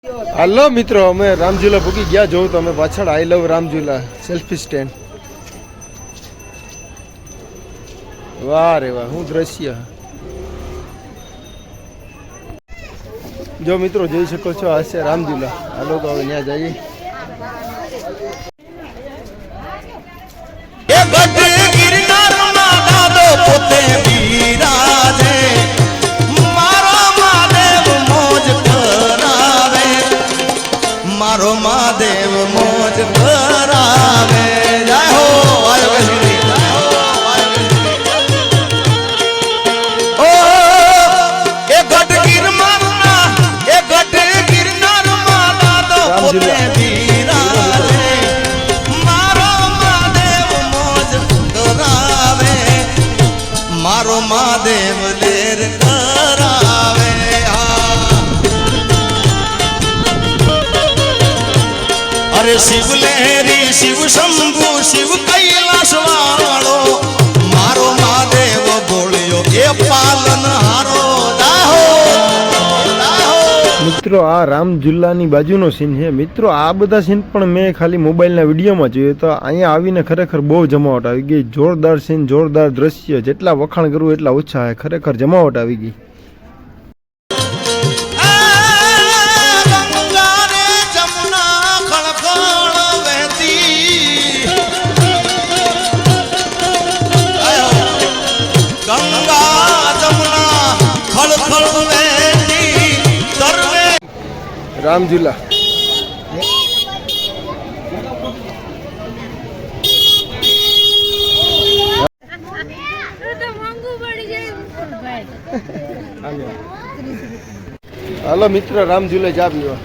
હાલો મિત્રો, અમે રામઝુલા ભૂકી ગયા. જોઉં તો અમે પાછળ આઈ લવ રામઝુલા સેલ્ફી સ્ટેન્ડ. વાહ રે વાહ, હું દ્રશ્ય. જો મિત્રો જોઈ શકો છો, આ છે રામઝુલા. હાલો તો હવે ત્યાં જઈએ. મારો મહાદેવ મોજ કરાવે. જય હો ઓ એ ગઢ ગિરનારના એ ગઢ ગિરનારમાં દાદો પોતે બિરાજે. મારો મહાદેવ મોજ કરાવે. મારો મહાદેવ લેર કરાવે. અરે શિવ લહેરી, શિવ શંભુ, શિવ કૈલાસ વાળો મારો મહાદેવ બોલ્યો એ પાલન હારો. મિત્રો આ રામઝુલાની બાજુનો સીન છે. મિત્રો આ બધા સીન પણ મેં ખાલી મોબાઈલના વિડીયોમાં જોયું. તો અહીંયા આવીને ખરેખર બહુ જમાવટ આવી ગઈ. જોરદાર સીન, જોરદાર દ્રશ્ય. જેટલા વખાણ કરવું એટલા ઓછા છે. ખરેખર જમાવટ આવી ગઈ. રામઝુલા હાલો મિત્ર, રામઝુલા ચા પીવા.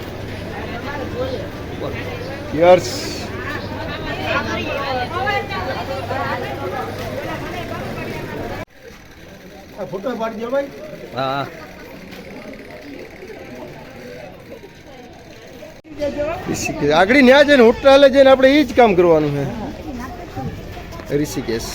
યર્સ ફોટો પાડી દો ભાઈ. હા આગળ ન્યા જઈને હોટલે જઈને આપણે એ જ કામ કરવાનું છે. ઋષિકેશ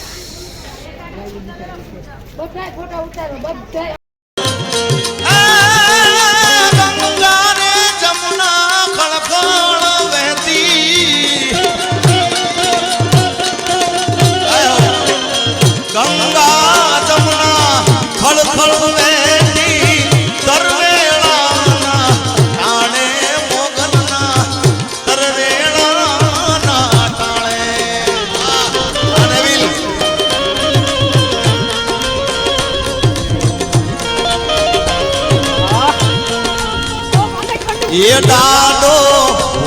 એ ડાડો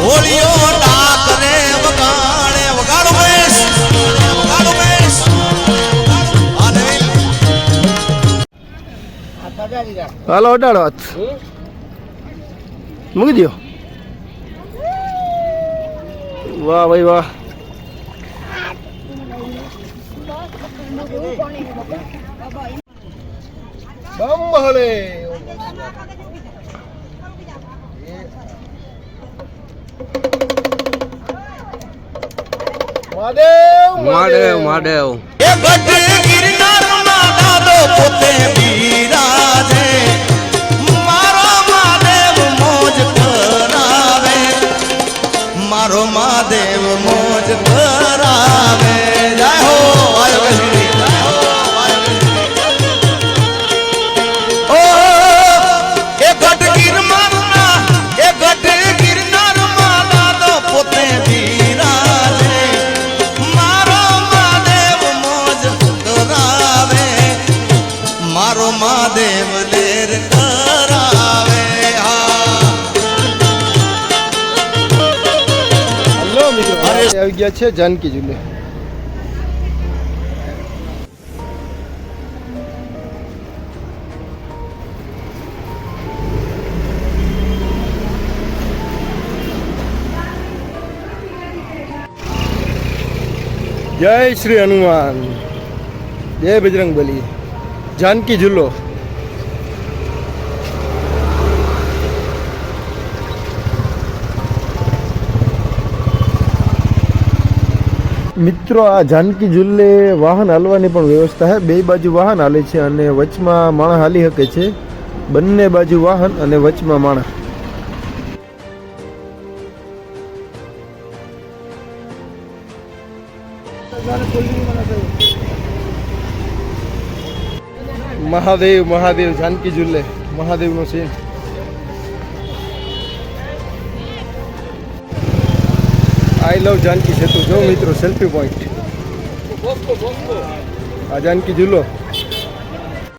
હોળિયો ડાકરે વગાડે. વગાડો બેસ, વગાડો બેસ. હાલો અડાડો હાથ મૂકી દો. વાહ ભાઈ વાહ. બમ્બહલે મહાદેવ મહાદેવ. એ ગઢ ગિરનારમાં દાદો પોતે બિરાજે. મારો મહાદેવ મોજ કરાવે. મારો મહાદેવ મોજ કરાવે. જય હો ઓ એ ગઢ ગિરનારના એ ગઢ ગિરનારમાં દાદો પોતે બિરાજે. મારો મહાદેવ લેર કરાવે. હલો મિત્રો, આવી ગયા છે જાનકી ઝૂલે. જય શ્રી હનુમાન, જય બજરંગબલી. જાનકી ઝૂલો. મિત્રો આ જાનકી ઝૂલે વાહન હાલવાની પણ વ્યવસ્થા છે. બે બાજુ વાહન હાલે છે અને વચમાં માણસ હાલી શકે છે. બંને બાજુ વાહન અને વચમાં માણસ. મહાદેવ મહાદેવ જાનકી ઝૂલે મહાદેવનો સીન. આઈ લવ જાનકી સેતુ. જો મિત્રો સેલ્ફી પોઈન્ટ. આ જાનકી ઝૂલો.